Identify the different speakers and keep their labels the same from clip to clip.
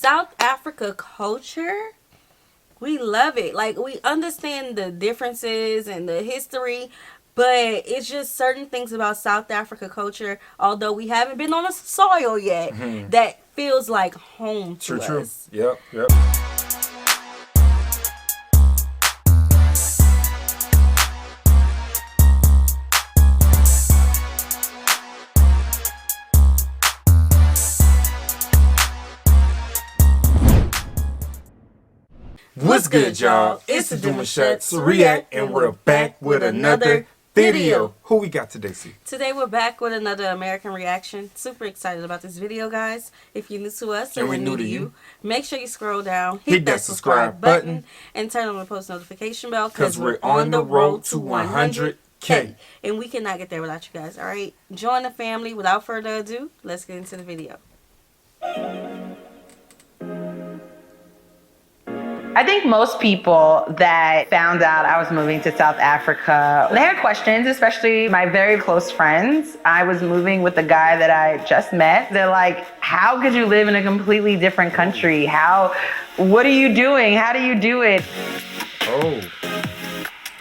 Speaker 1: South Africa culture, we love it. Like, we understand the differences and the history, but it's just certain things about South Africa culture, although we haven't been on the soil yet, that feels like home to us.
Speaker 2: Yep. What's good, y'all? It's the Demouchets React, and we're back with another video. Who we got today, C?
Speaker 1: Today we're back with another American reaction. Super excited about this video, guys. If you're new to us
Speaker 2: and we're new to you,
Speaker 1: make sure you scroll down,
Speaker 2: hit that subscribe button,
Speaker 1: and turn on the post notification bell
Speaker 2: because we're on the road to 100K.
Speaker 1: And we cannot get there without you guys, all right? Join the family. Without further ado, let's get into the video.
Speaker 3: I think most people that found out I was moving to South Africa, they had questions, especially my very close friends. I was moving with a guy that I just met. They're like, how could you live in a completely different country? What are you doing? How do you do it?
Speaker 2: Oh,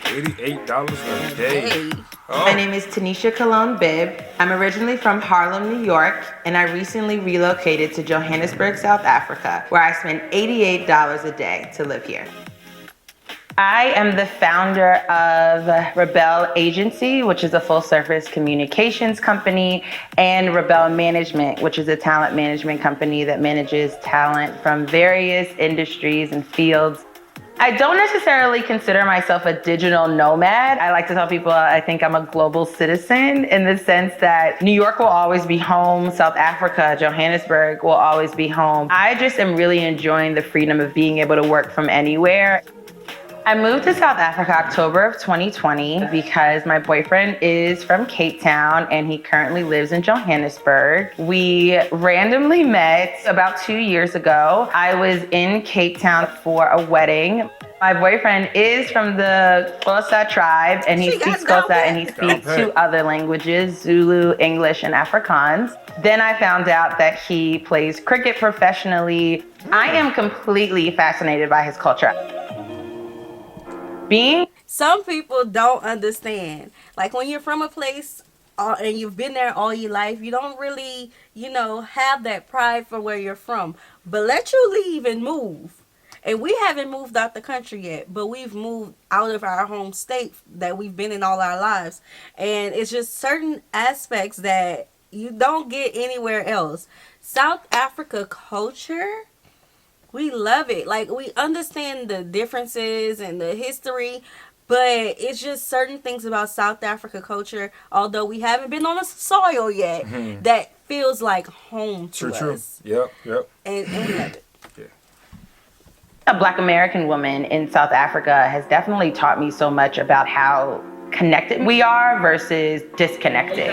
Speaker 2: $88 a day.
Speaker 1: Hey.
Speaker 2: Oh.
Speaker 3: My name is Tanisha Cologne Bibb. I'm originally from Harlem, New York, and I recently relocated to Johannesburg, South Africa, where I spend $88 a day to live here. I am the founder of Rebel Agency, which is a full-service communications company, and Rebel Management, which is a talent management company that manages talent from various industries and fields. I don't necessarily consider myself a digital nomad. I like to tell people I think I'm a global citizen in the sense that New York will always be home, South Africa, Johannesburg will always be home. I just am really enjoying the freedom of being able to work from anywhere. I moved to South Africa October of 2020 because my boyfriend is from Cape Town and he currently lives in Johannesburg. We randomly met about 2 years ago. I was in Cape Town for a wedding. My boyfriend is from the Xhosa tribe and he speaks Xhosa and he speaks two other languages, Zulu, English, and Afrikaans. Then I found out that he plays cricket professionally. I am completely fascinated by his culture.
Speaker 1: Some people don't understand. Like, when you're from a place and you've been there all your life, you don't really, have that pride for where you're from. But let you leave and move. And we haven't moved out the country yet, but we've moved out of our home state that we've been in all our lives. And it's just certain aspects that you don't get anywhere else. South Africa culture, we love it. Like, we understand the differences and the history, but it's just certain things about South Africa culture, although we haven't been on the soil yet, that feels like home to us.
Speaker 2: Yep.
Speaker 1: And we love it.
Speaker 2: Yeah.
Speaker 3: A Black American woman in South Africa has definitely taught me so much about how connected we are versus disconnected.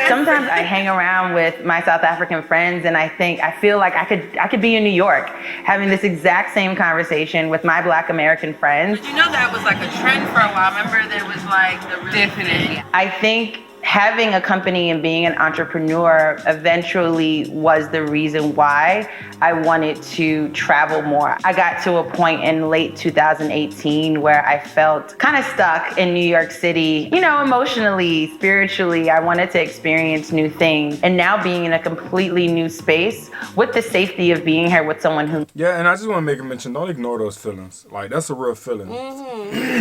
Speaker 3: Sometimes I hang around with my South African friends and I feel like I could be in New York having this exact same conversation with my Black American friends.
Speaker 4: But you know that was like a trend for a while. Remember there was like the definitely.
Speaker 3: I think having a company and being an entrepreneur eventually was the reason why I wanted to travel more. I got to a point in late 2018 where I felt kind of stuck in New York City, emotionally, spiritually. I wanted to experience new things. And now being in a completely new space with the safety of being here with someone who...
Speaker 2: Yeah, and I just want to make a mention, don't ignore those feelings. Like, that's a real feeling.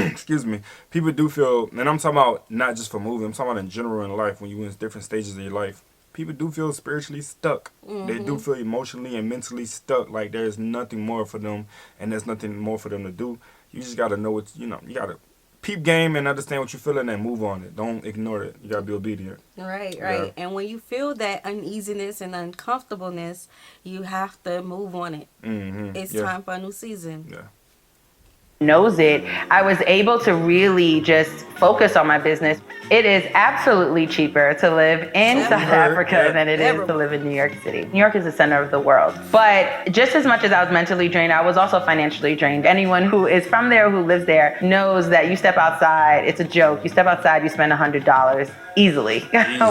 Speaker 2: Excuse me. People do feel, and I'm talking about not just for moving, I'm talking about in general in life, when you're in different stages of your life, people do feel spiritually stuck. They do feel emotionally and mentally stuck. Like, there's nothing more for them, and there's nothing more for them to do. You just got to know what, you got to peep game and understand what you're feeling and move on it. Don't ignore it. You got to be obedient.
Speaker 1: Right. Yeah. And when you feel that uneasiness and uncomfortableness, you have to move on it. It's time for a new season.
Speaker 2: Yeah.
Speaker 3: Knows it, I was able to really just focus on my business. It is absolutely cheaper to live in South Africa than it is to live in New York City. New York is the center of the world. But just as much as I was mentally drained, I was also financially drained. Anyone who is from there, who lives there, knows that you step outside, it's a joke. You step outside, you spend $100 easily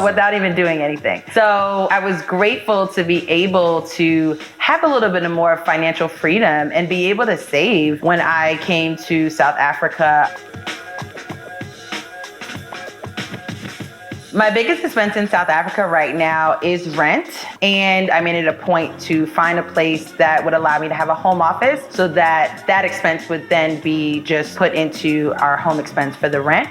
Speaker 3: without even doing anything. So I was grateful to be able to have a little bit more financial freedom and be able to save when I came to South Africa. My biggest expense in South Africa right now is rent, and I made it a point to find a place that would allow me to have a home office so that that expense would then be just put into our home expense for the rent.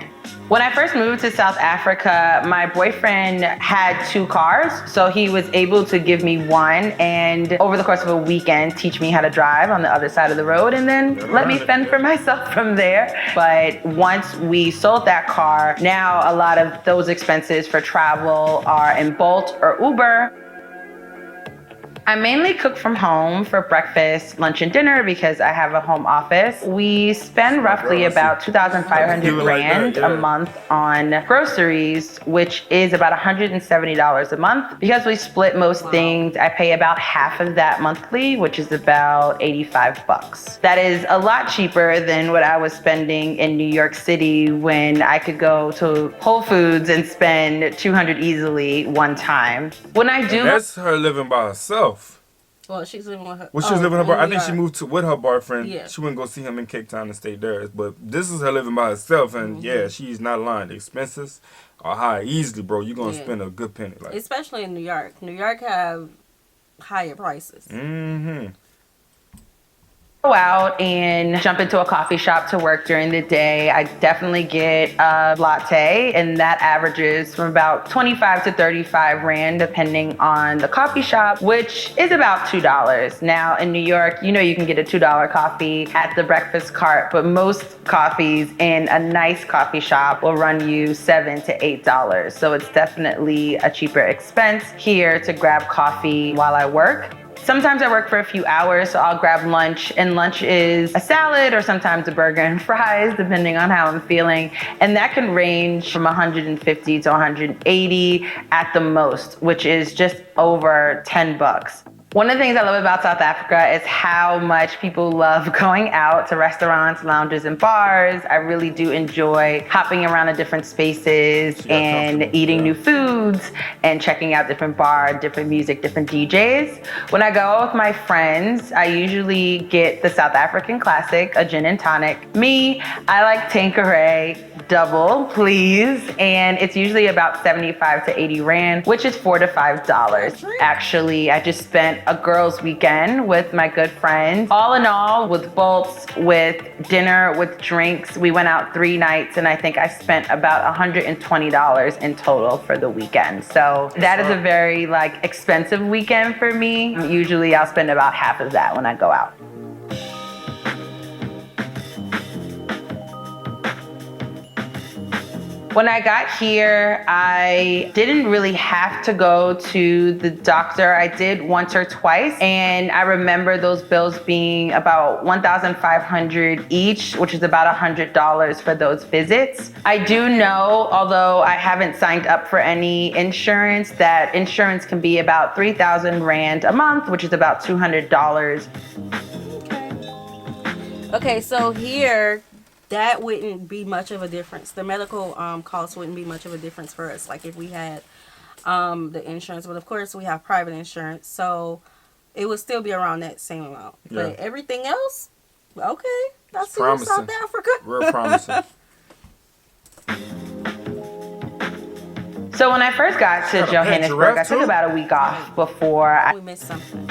Speaker 3: When I first moved to South Africa, my boyfriend had 2 cars, so he was able to give me one and over the course of a weekend teach me how to drive on the other side of the road and then let me fend for myself from there. But once we sold that car, now a lot of those expenses for travel are in Bolt or Uber. I mainly cook from home for breakfast, lunch, and dinner because I have a home office. We spend roughly about 2,500 rand a month on groceries, which is about $170 a month. Because we split most things, I pay about half of that monthly, which is about 85 bucks. That is a lot cheaper than what I was spending in New York City when I could go to Whole Foods and spend 200 easily one time. When I do...
Speaker 2: That's her living by herself.
Speaker 1: Well, she's living with her.
Speaker 2: Well, she was living with her. I think she moved with her boyfriend.
Speaker 1: Yeah.
Speaker 2: She wouldn't go see him in Cape Town and stay there. But this is her living by herself, and yeah, she's not lying. The expenses are high. Easily, bro. You're gonna spend a good penny. Like,
Speaker 1: especially in New York. New York have higher prices.
Speaker 2: Mm-hmm.
Speaker 3: Go out and jump into a coffee shop to work during the day. I definitely get a latte, and that averages from about 25 to 35 rand depending on the coffee shop, which is about $2. Now in New York, you know, you can get a $2 coffee at the breakfast cart, but most coffees in a nice coffee shop will run you $7 to $8. So it's definitely a cheaper expense here to grab coffee while I work. Sometimes I work for a few hours, so I'll grab lunch, and lunch is a salad or sometimes a burger and fries, depending on how I'm feeling. And that can range from 150 to 180 at the most, which is just over 10 bucks. One of the things I love about South Africa is how much people love going out to restaurants, lounges, and bars. I really do enjoy hopping around to different spaces and eating new foods and checking out different bars, different music, different DJs. When I go out with my friends, I usually get the South African classic, a gin and tonic. Me, I like Tanqueray double, please. And it's usually about 75 to 80 rand, which is $4 to $5. Actually, I just spent a girls' weekend with my good friends. All in all, with bolts, with dinner, with drinks, we went out 3 nights, and I think I spent about $120 in total for the weekend. So that is a very expensive weekend for me. Usually I'll spend about half of that when I go out. When I got here, I didn't really have to go to the doctor. I did once or twice, and I remember those bills being about $1,500 each, which is about $100 for those visits. I do know, although I haven't signed up for any insurance, that insurance can be about 3,000 rand a month, which is about $200.
Speaker 1: Okay, so here, that wouldn't be much of a difference. The medical costs wouldn't be much of a difference for us, like if we had the insurance. But of course, we have private insurance, so it would still be around that same amount. Yeah. But everything else, okay, that's South Africa.
Speaker 2: Real promising.
Speaker 3: So when I first got to Johannesburg, I took about a week off before
Speaker 1: we missed something.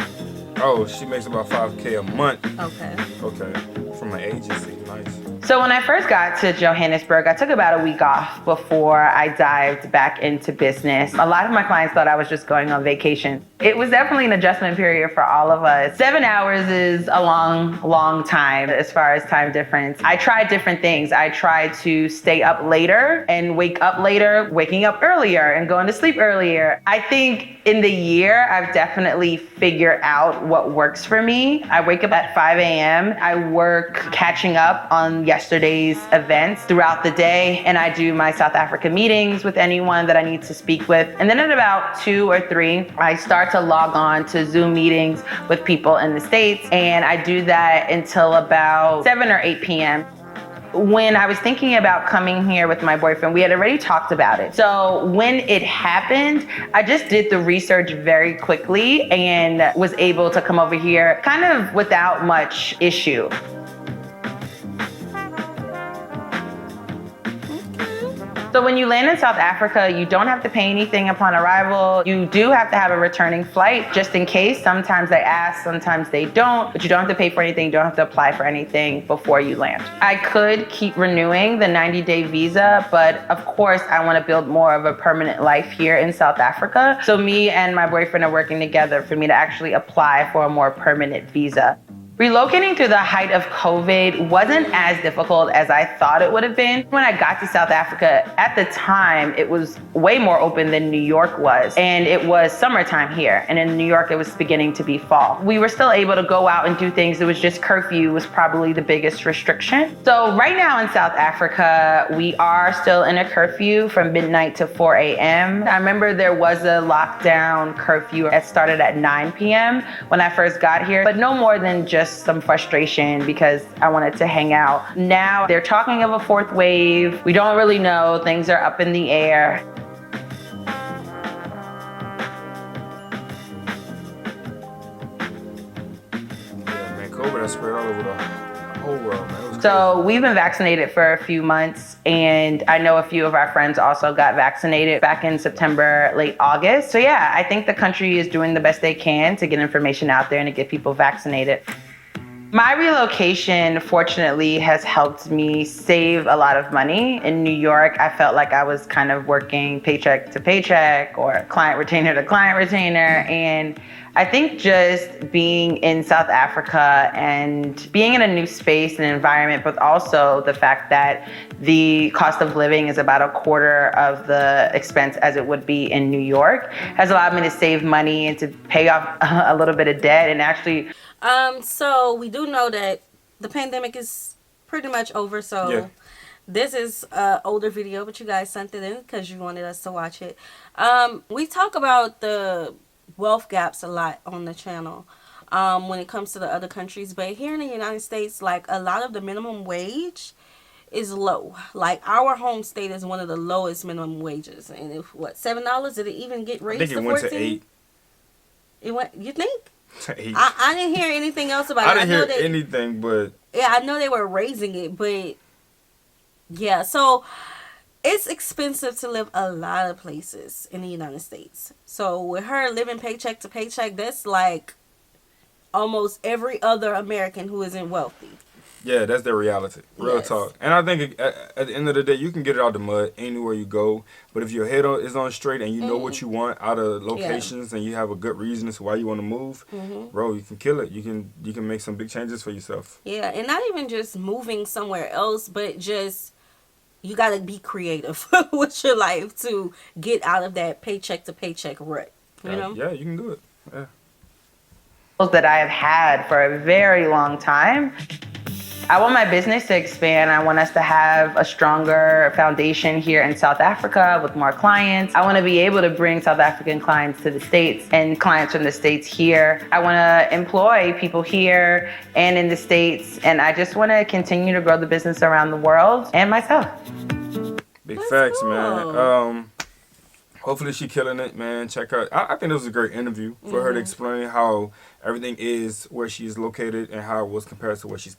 Speaker 2: Oh, she makes about $5K a month.
Speaker 1: Okay.
Speaker 2: Okay. From an agency. Nice.
Speaker 3: So when I first got to Johannesburg, I took about a week off before I dived back into business. A lot of my clients thought I was just going on vacation. It was definitely an adjustment period for all of us. 7 hours is a long, long time as far as time difference. I tried different things. I tried to stay up later and wake up later, waking up earlier and going to sleep earlier. I think in the year, I've definitely figured out what works for me. I wake up at 5 a.m. I work catching up on yesterday's events throughout the day, and I do my South Africa meetings with anyone that I need to speak with. And then at about 2 or 3, I start to log on to Zoom meetings with people in the States, and I do that until about 7 or 8 p.m. when I was thinking about coming here with my boyfriend, we had already talked about it. So when it happened, I just did the research very quickly and was able to come over here kind of without much issue. So when you land in South Africa, you don't have to pay anything upon arrival. You do have to have a returning flight just in case. Sometimes they ask, sometimes they don't, but you don't have to pay for anything. You don't have to apply for anything before you land. I could keep renewing the 90-day visa, but of course I want to build more of a permanent life here in South Africa. So me and my boyfriend are working together for me to actually apply for a more permanent visa. Relocating through the height of COVID wasn't as difficult as I thought it would have been. When I got to South Africa, at the time, it was way more open than New York was. And it was summertime here. And in New York, it was beginning to be fall. We were still able to go out and do things. It was just curfew was probably the biggest restriction. So right now in South Africa, we are still in a curfew from midnight to 4 a.m. I remember there was a lockdown curfew. It started at 9 p.m. when I first got here, but no more than just some frustration because I wanted to hang out. Now they're talking of a fourth wave. We don't really know. Things are up in the air.
Speaker 2: Yeah, man, COVID has spread all over the whole world, man. It was
Speaker 3: So we've been vaccinated for a few months, and I know a few of our friends also got vaccinated back in September, late August. So yeah, I think the country is doing the best they can to get information out there and to get people vaccinated. My relocation, fortunately, has helped me save a lot of money. In New York, I felt like I was kind of working paycheck to paycheck or client retainer to client retainer. And I think just being in South Africa and being in a new space and environment, but also the fact that the cost of living is about a quarter of the expense as it would be in New York, has allowed me to save money and to pay off a little bit of debt and actually.
Speaker 1: So we do know that the pandemic is pretty much over. So
Speaker 2: Yeah.
Speaker 1: this is an older video, but you guys sent it in because you wanted us to watch it. We talk about the wealth gaps a lot on the channel when it comes to the other countries. But here in the United States, like a lot of the minimum wage is low. Like our home state is one of the lowest minimum wages. And if $7, did it even get
Speaker 2: I
Speaker 1: raised
Speaker 2: think it
Speaker 1: to
Speaker 2: went
Speaker 1: 14?
Speaker 2: to 8.
Speaker 1: It went, you think?
Speaker 2: To 8.
Speaker 1: I didn't hear anything else about it.
Speaker 2: I didn't hear
Speaker 1: know
Speaker 2: anything, but
Speaker 1: yeah, I know they were raising it, but yeah, so it's expensive to live a lot of places in the United States. So with her living paycheck to paycheck, that's like almost every other American who isn't wealthy.
Speaker 2: yeah, that's their reality. Real
Speaker 1: Yes.
Speaker 2: talk. And I think at the end of the day, you can get it out the mud anywhere you go. But if your head is on straight and you know what you want out of locations and you have a good reason as to why you want to move, bro, you can kill it. You can make some big changes for yourself.
Speaker 1: Yeah, and not even just moving somewhere else, but just you got to be creative with your life to get out of that paycheck to paycheck rut. You know?
Speaker 2: Yeah, you can do it. Yeah.
Speaker 3: That I have had for a very long time. I want my business to expand. I want us to have a stronger foundation here in South Africa with more clients. I want to be able to bring South African clients to the States and clients from the States here. I want to employ people here and in the States. And I just want to continue to grow the business around the world and myself.
Speaker 2: Big
Speaker 1: That's
Speaker 2: facts,
Speaker 1: cool.
Speaker 2: man. Hopefully she killing it, man. Check her. I think it was a great interview for her to explain how everything is where she's located and how it was compared to where she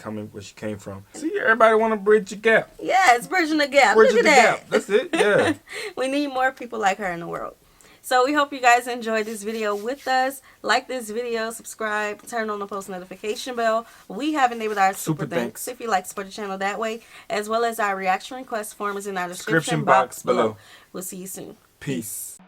Speaker 2: came from. See, everybody want to bridge the gap.
Speaker 1: Yeah, it's bridging the gap.
Speaker 2: Bridging
Speaker 1: Look
Speaker 2: the
Speaker 1: at that.
Speaker 2: gap. That's it. Yeah.
Speaker 1: We need more people like her in the world. So we hope you guys enjoyed this video with us. Like this video, subscribe, turn on the post notification bell. We have enabled our super thanks if you like to support the channel that way, as well as our reaction request form is in our description box below. We'll see you soon.
Speaker 2: Peace.